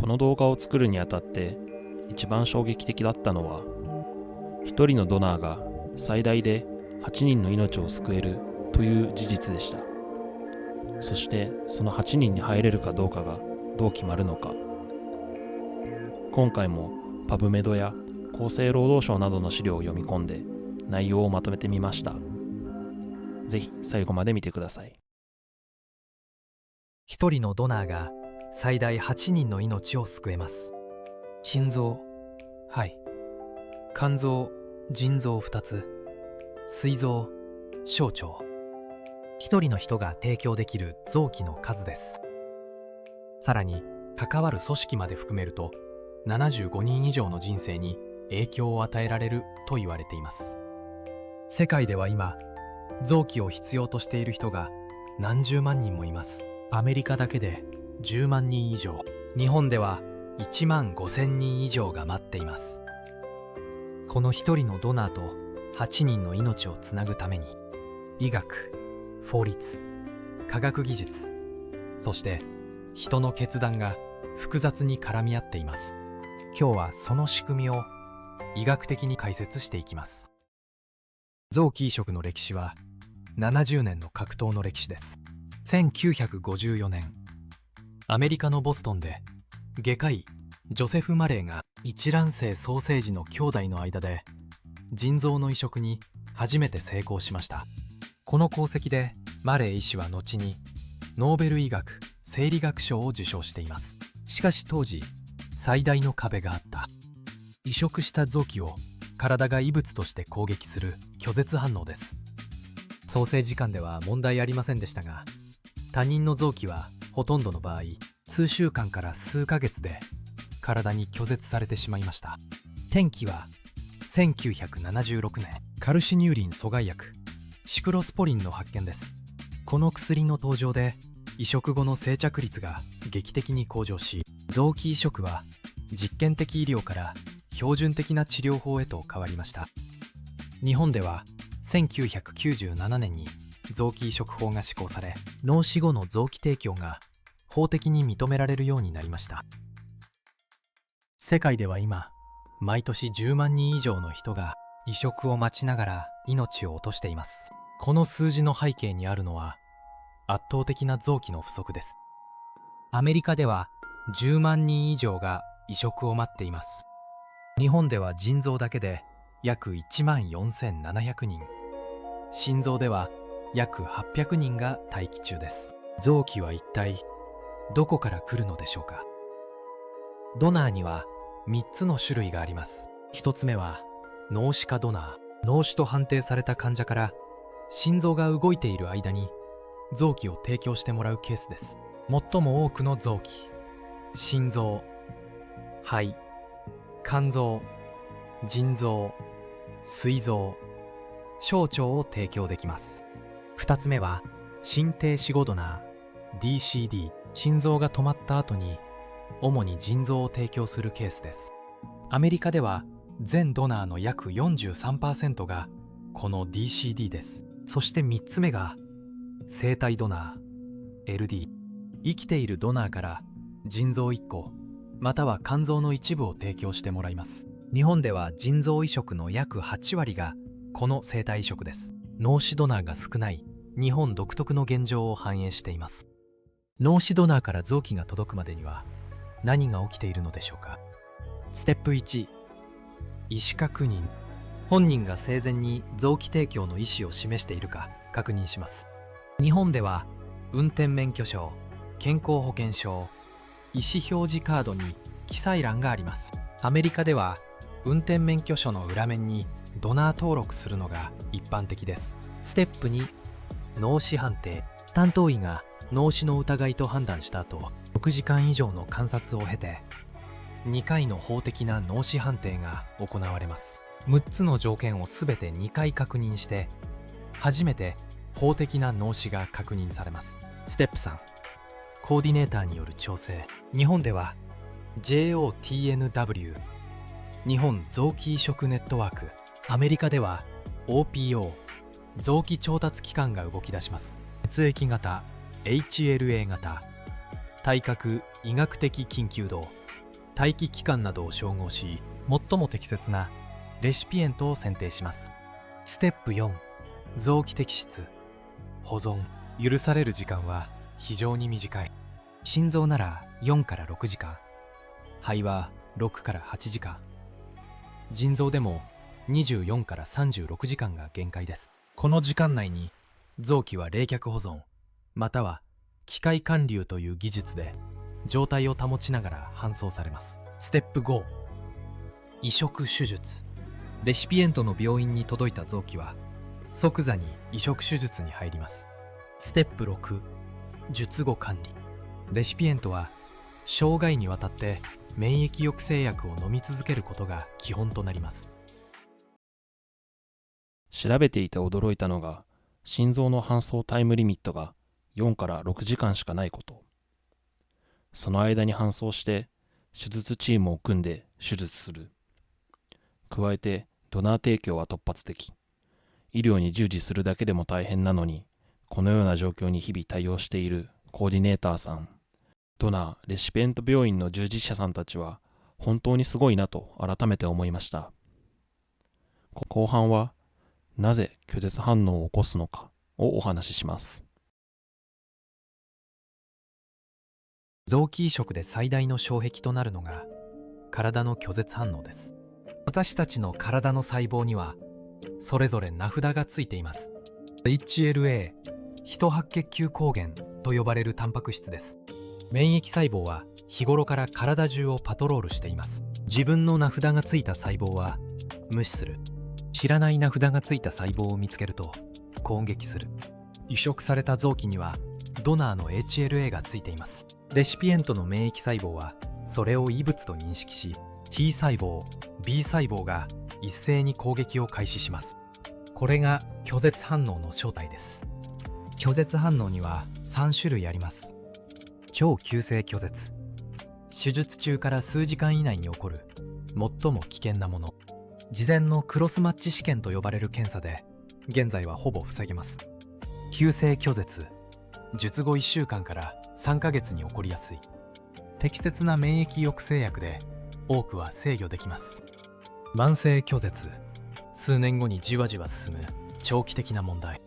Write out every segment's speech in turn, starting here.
この動画を作るにあたって一番衝撃的だったのは、一人のドナーが最大で8人の命を救えるという事実でした。そしてその8人に入れるかどうかがどう決まるのか。今回もパブメドや厚生労働省などの資料を読み込んで内容をまとめてみました。ぜひ最後まで見てください。一人のドナーが最大8人の命を救えます。心臓、肺、肝臓、腎臓2つ、膵臓、小腸。一人の人が提供できる臓器の数です。さらに関わる組織まで含めると75人以上の人生に影響を与えられると言われています。世界では今、臓器を必要としている人が何十万人もいます。アメリカだけで10万人以上、日本では1万5,000人以上が待っています。この一人のドナーと8人の命をつなぐために、医学、法律、科学技術、そして人の決断が複雑に絡み合っています。今日はその仕組みを医学的に解説していきます。臓器移植の歴史は70年の格闘の歴史です。1954年、アメリカのボストンで外科医ジョセフ・マレーが一卵性双生児の兄弟の間で腎臓の移植に初めて成功しました。この功績でマレー医師は後にノーベル医学生理学賞を受賞しています。しかし当時最大の壁があった。移植した臓器を体が異物として攻撃する拒絶反応です。双生児間では問題ありませんでしたが、他人の臓器はほとんどの場合数週間から数ヶ月で体に拒絶されてしまいました。転機は1976年、カルシニューリン阻害薬シクロスポリンの発見です。この薬の登場で移植後の生着率が劇的に向上し、臓器移植は実験的医療から標準的な治療法へと変わりました。日本では1997年に臓器移植法が施行され、脳死後の臓器提供が法的に認められるようになりました。世界では今、毎年10万人以上の人が移植を待ちながら命を落としています。この数字の背景にあるのは圧倒的な臓器の不足です。アメリカでは10万人以上が移植を待っています。日本では腎臓だけで約1万4700人、心臓では約800人が待機中です。臓器は一体どこから来るのでしょうか。ドナーには3つの種類があります。1つ目は脳死化ドナー。脳死と判定された患者から心臓が動いている間に臓器を提供してもらうケースです。最も多くの臓器、心臓、肺、肝臓、腎臓、膵臓、小腸を提供できます。2つ目は心停止後ドナー DCD。 心臓が止まった後に主に腎臓を提供するケースです。アメリカでは全ドナーの約 43% がこの DCD です。そして3つ目が生体ドナー LD。 生きているドナーから腎臓1個または肝臓の一部を提供してもらいます。日本では腎臓移植の約8割がこの生体移植です。脳死ドナーが少ない日本独特の現状を反映しています。脳死ドナーから臓器が届くまでには何が起きているのでしょうか。ステップ1、意思確認。本人が生前に臓器提供の意思を示しているか確認します。日本では運転免許証、健康保険証、意思表示カードに記載欄があります。アメリカでは運転免許証の裏面にドナー登録するのが一般的です。ステップ2、脳死判定。担当医が脳死の疑いと判断した後、6時間以上の観察を経て2回の法的な脳死判定が行われます。6つの条件を全て2回確認して初めて法的な脳死が確認されます。ステップ3、コーディネーターによる調整。日本では JOTNW 日本臓器移植ネットワーク、アメリカでは OPO 臓器調達機関が動き出します。血液型 HLA 型、体格医学的緊急度待機期間などを照合し、最も適切なレシピエントを選定します。ステップ4、臓器摘出。保存。許される時間は非常に短い。心臓なら4から6時間、肺は6から8時間、腎臓でも24から36時間が限界です。この時間内に臓器は冷却保存または機械還流という技術で状態を保ちながら搬送されます。ステップ5、移植手術。レシピエントの病院に届いた臓器は即座に移植手術に入ります。ステップ6、術後管理。レシピエントは生涯にわたって免疫抑制薬を飲み続けることが基本となります。調べていて驚いたのが、心臓の搬送タイムリミットが4から6時間しかないこと。その間に搬送して手術チームを組んで手術する。加えてドナー提供は突発的。医療に従事するだけでも大変なのに、このような状況に日々対応しているコーディネーターさん、ドナー・レシピエント病院の従事者さんたちは本当にすごいなと改めて思いました。後半はなぜ拒絶反応を起こすのかをお話しします。臓器移植で最大の障壁となるのが体の拒絶反応です。私たちの体の細胞にはそれぞれ名札がついています。 HLA、 ヒト白血球抗原と呼ばれるタンパク質です。免疫細胞は日頃から体中をパトロールしています。自分の名札がついた細胞は無視する。知らない名札がついた細胞を見つけると攻撃する。移植された臓器にはドナーの HLA がついています。レシピエントの免疫細胞はそれを異物と認識し、 T 細胞、B 細胞が一斉に攻撃を開始します。これが拒絶反応の正体です。拒絶反応には3種類あります。超急性拒絶。手術中から数時間以内に起こる最も危険なもの。事前のクロスマッチ試験と呼ばれる検査で現在はほぼ防げます。急性拒絶。術後1週間から3ヶ月に起こりやすい。適切な免疫抑制薬で多くは制御できます。慢性拒絶。数年後にじわじわ進む長期的な問題。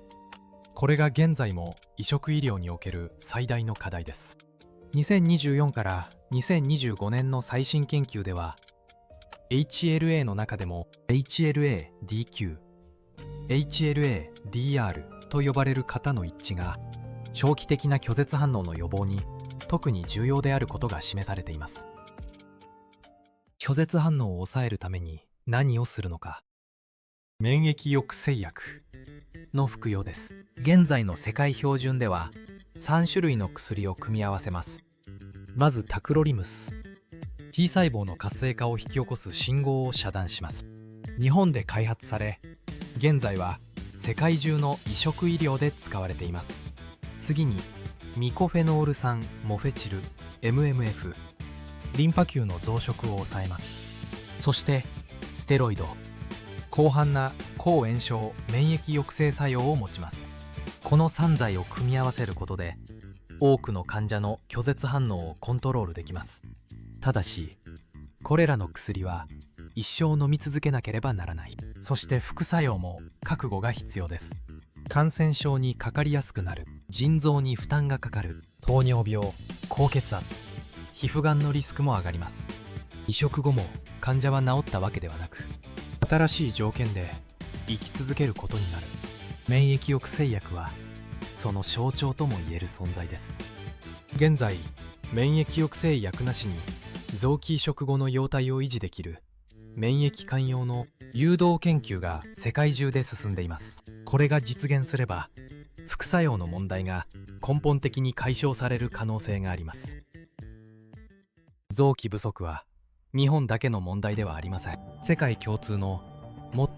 これが現在も移植医療における最大の課題です。2024から2025年の最新研究では HLA の中でも HLA-DQ、HLA-DR と呼ばれる型の一致が長期的な拒絶反応の予防に特に重要であることが示されています。拒絶反応を抑えるために何をするのか。免疫抑制薬の服用です。現在の世界標準では3種類の薬を組み合わせます。まずタクロリムス。 T 細胞の活性化を引き起こす信号を遮断します。日本で開発され、現在は世界中の移植医療で使われています。次にミコフェノール酸モフェチル MMF。 リンパ球の増殖を抑えます。そしてステロイド。広範な抗炎症免疫抑制作用を持ちます。この3剤を組み合わせることで多くの患者の拒絶反応をコントロールできます。ただしこれらの薬は一生飲み続けなければならない。そして副作用も覚悟が必要です。感染症にかかりやすくなる。腎臓に負担がかかる。糖尿病、高血圧、皮膚がんのリスクも上がります。移植後も患者は治ったわけではなく、新しい条件で生き続けることになる。免疫抑制薬はその象徴ともいえる存在です。現在免疫抑制薬なしに臓器移植後の容体を維持できる免疫寛容の誘導研究が世界中で進んでいます。これが実現すれば副作用の問題が根本的に解消される可能性があります。臓器不足は日本だけの問題ではありません。世界共通の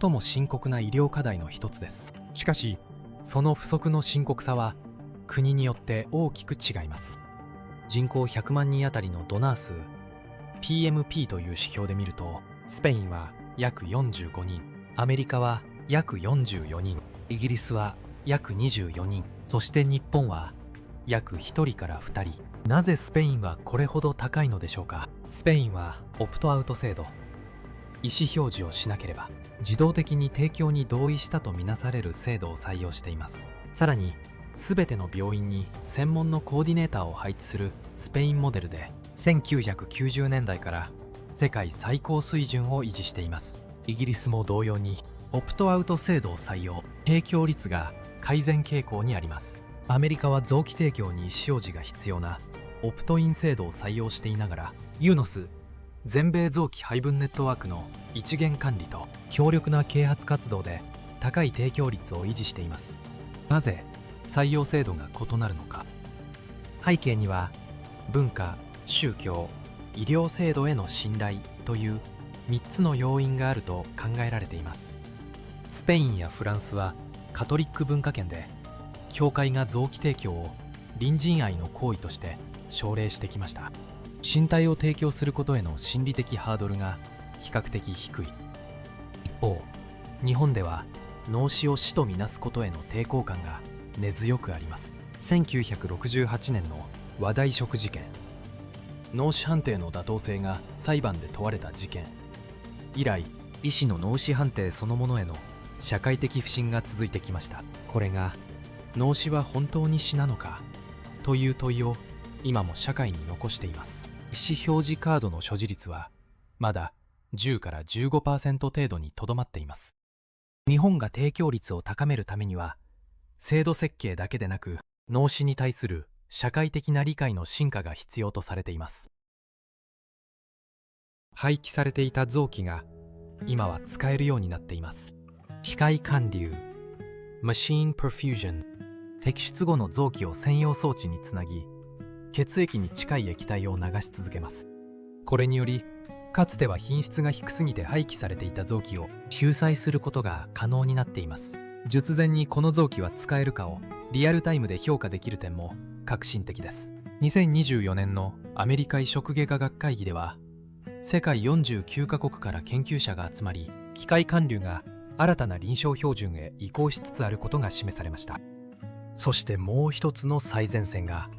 最も深刻な医療課題の一つです。しかしその不足の深刻さは国によって大きく違います。人口100万人あたりのドナー数 PMP という指標で見ると、スペインは約45人、アメリカは約44人、イギリスは約24人、そして日本は約1人から2人。なぜスペインはこれほど高いのでしょうか。スペインはオプトアウト制度、意思表示をしなければ自動的に提供に同意したとみなされる制度を採用しています。さらに全ての病院に専門のコーディネーターを配置するスペインモデルで1990年代から世界最高水準を維持しています。イギリスも同様にオプトアウト制度を採用、提供率が改善傾向にあります。アメリカは臓器提供に意思表示が必要なオプトイン制度を採用していながら、ユーノス全米臓器配分ネットワークの一元管理と強力な啓発活動で高い提供率を維持しています。なぜ採用制度が異なるのか。背景には文化、宗教、医療制度への信頼という3つの要因があると考えられています。スペインやフランスはカトリック文化圏で、教会が臓器提供を隣人愛の行為として奨励してきました。身体を提供することへの心理的ハードルが比較的低い。一方、日本では脳死を死とみなすことへの抵抗感が根強くあります。1968年の話題食事件、脳死判定の妥当性が裁判で問われた事件以来、医師の脳死判定そのものへの社会的不信が続いてきました。これが脳死は本当に死なのかという問いを今も社会に残しています。意思表示カードの所持率はまだ10から 15% 程度にとどまっています。日本が提供率を高めるためには、制度設計だけでなく脳死に対する社会的な理解の進化が必要とされています。廃棄されていた臓器が今は使えるようになっています。機械管流 Machine Perfusion、 摘出後の臓器を専用装置につなぎ、血液に近い液体を流し続けます。これにより、かつては品質が低すぎて廃棄されていた臓器を救済することが可能になっています。術前にこの臓器は使えるかをリアルタイムで評価できる点も革新的です。2024年のアメリカ移植外科学会議では、世界49カ国から研究者が集まり、機械管流が新たな臨床標準へ移行しつつあることが示されました。そしてもう一つの最前線が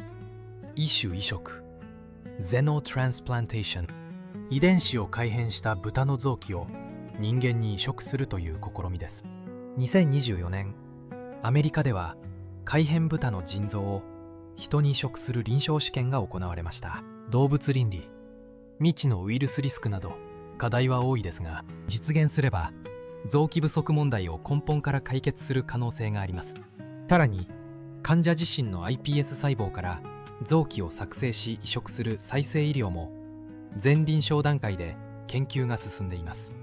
異種移植、ゼノトランスプランテーション、遺伝子を改変した豚の臓器を人間に移植するという試みです。2024年、アメリカでは改変豚の腎臓を人に移植する臨床試験が行われました。動物倫理、未知のウイルスリスクなど課題は多いですが、実現すれば臓器不足問題を根本から解決する可能性があります。さらに、患者自身の iPS 細胞から臓器を作成し移植する再生医療も前臨床段階で研究が進んでいます。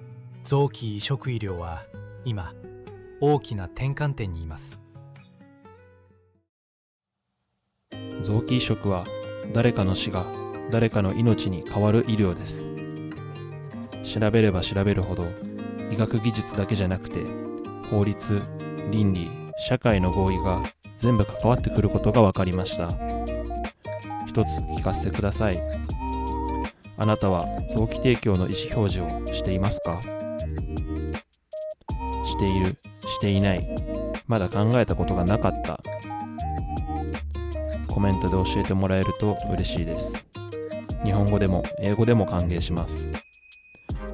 臓器移植医療は今大きな転換点にいます。臓器移植は誰かの死が誰かの命に代わる医療です。調べれば調べるほど、医学技術だけじゃなくて法律、倫理、社会の合意が全部関わってくることが分かりました。一つ聞かせてください。あなたは臓器提供の意思表示をしていますか？している、していない、まだ考えたことがなかった。コメントで教えてもらえると嬉しいです。日本語でも英語でも歓迎します。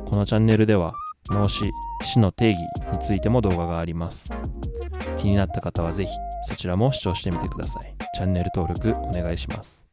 このチャンネルでは脳死、死の定義についても動画があります。気になった方はぜひそちらも視聴してみてください。チャンネル登録お願いします。